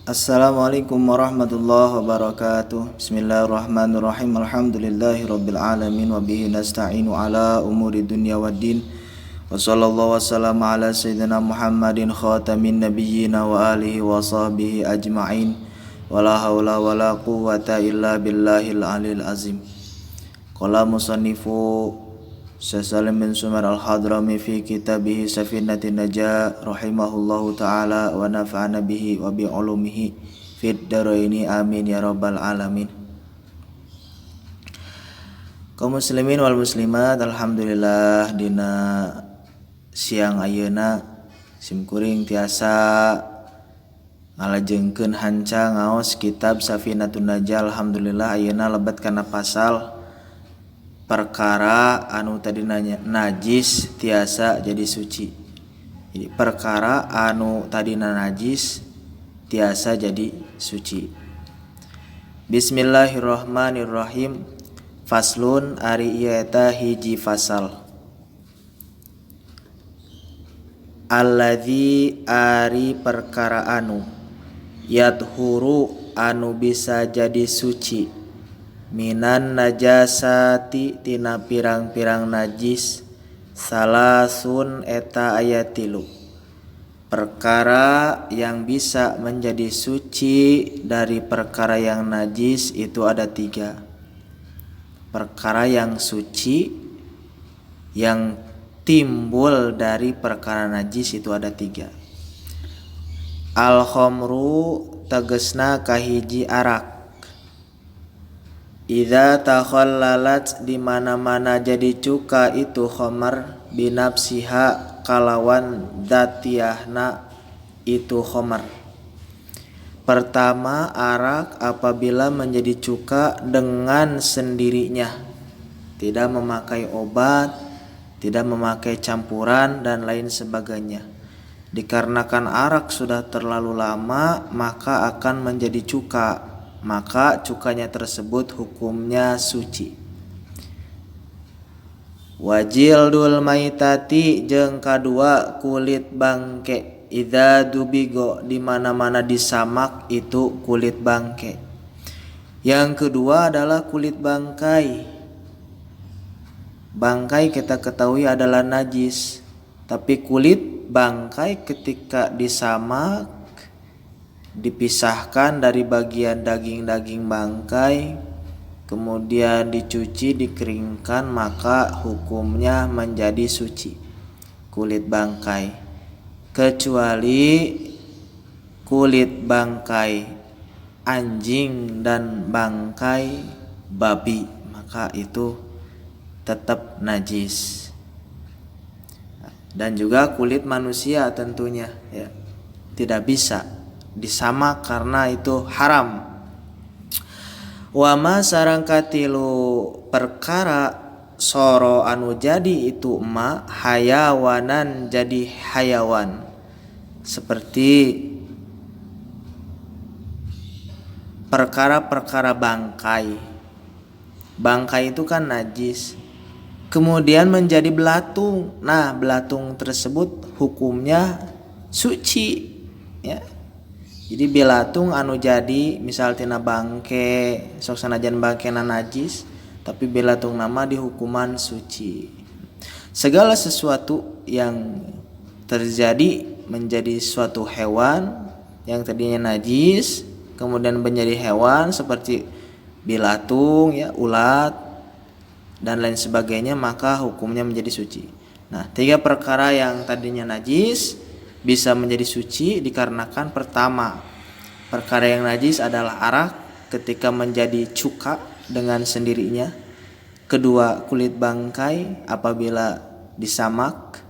Assalamualaikum warahmatullahi wabarakatuh. Bismillahirrahmanirrahim. Alhamdulillahirabbil alamin wa bihi nasta'inu ala umuri dunya waddin. Wa sallallahu wasallam ala sayyidina Muhammadin khatamin nabiyyin wa alihi wa sahbihi ajma'in. Wala haula wala quwwata illa billahil alil azim. Qala musannifu Salim bin Sumar al-Hadrami fi kitabihi Safinatin Najah rahimahullahu ta'ala wa nafa'ana bihi wa bi'ulumihi fid daraini amin ya rabbal alamin. Kaum muslimin wal muslimat, alhamdulillah dina siang ayeuna simkuring tiasa ngalajengkeun hanca ngaos kitab Safinatun Najah. Alhamdulillah ayeuna lebat kana pasal perkara anu tadi nanya najis tiasa jadi suci. Jadi perkara anu tadi najis tiasa jadi suci. Bismillahirrahmanirrahim. Faslun ari ieu eta hiji fasal. Alladzi ari perkara anu yadhuru anu bisa jadi suci minan najasati tina pirang-pirang najis salasun eta aya 3. Perkara yang bisa menjadi suci dari perkara yang najis itu ada 3. Perkara yang suci yang timbul dari perkara najis itu ada 3. Al-khamru tegesna kahiji arak. Idza takhallalat di mana-mana jadi cuka itu khamar binafsiha kalawan dzatiyahna itu khamar. Pertama, arak apabila menjadi cuka dengan sendirinya, tidak memakai obat, tidak memakai campuran dan lain sebagainya. Dikarenakan arak sudah terlalu lama maka akan menjadi cuka, maka cukanya tersebut hukumnya suci. Wajildul maitati jeung kadua kulit bangke. Idza dubigo di mana-mana disamak itu kulit bangke. Yang kedua adalah kulit bangkai. Bangkai kita ketahui adalah najis, tapi kulit bangkai ketika disamak dipisahkan dari bagian daging-daging bangkai, kemudian dicuci, dikeringkan, maka hukumnya menjadi suci kulit bangkai, kecuali kulit bangkai anjing dan bangkai babi, maka itu tetap najis. Dan juga kulit manusia tentunya ya tidak bisa disamak karena itu haram. Wama sareng katilu perkara soro anu jadi itu hayawanan jadi hayawan, seperti perkara-perkara bangkai. Bangkai itu kan najis, kemudian menjadi belatung. Nah, belatung tersebut hukumnya suci ya. Jadi belatung anu jadi misal tina bangke sok sanajan bangkena najis, tapi belatung nama di hukuman suci. Segala sesuatu yang terjadi menjadi suatu hewan yang tadinya najis kemudian menjadi hewan seperti belatung ya, ulat dan lain sebagainya, maka hukumnya menjadi suci. Nah, 3 perkara yang tadinya najis bisa menjadi suci dikarenakan pertama, perkara yang najis adalah arak ketika menjadi cuka dengan sendirinya. Kedua, kulit bangkai apabila disamak.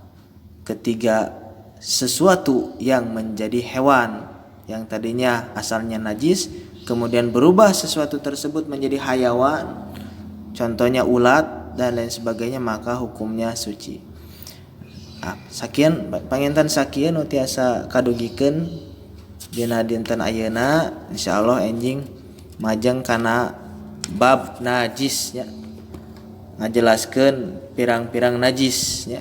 Ketiga, sesuatu yang menjadi hewan yang tadinya asalnya najis kemudian berubah sesuatu tersebut menjadi hayawan, contohnya ulat dan lain sebagainya, maka hukumnya suci. Sakian panginten sakian nu tiasa kadugikeun dina dinten ayeuna, insyaallah enjing majeng kana bab najis nya, ngajelaskeun pirang-pirang najis nya.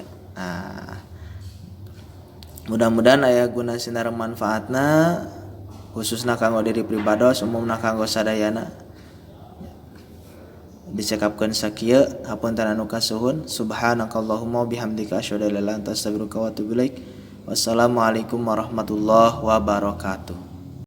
Mudah-mudahan aya guna sinar manfaatna khususna kanggo diri pribados umumna kanggo sadayana dicekapkeun sakieu. Hapunten anu kasuhun. Subhanakallahumma bihamdika asyhadu an la ilaha illa anta astaghfiruka wa atubu ilaik. Wassalamualaikum warahmatullahi wabarakatuh.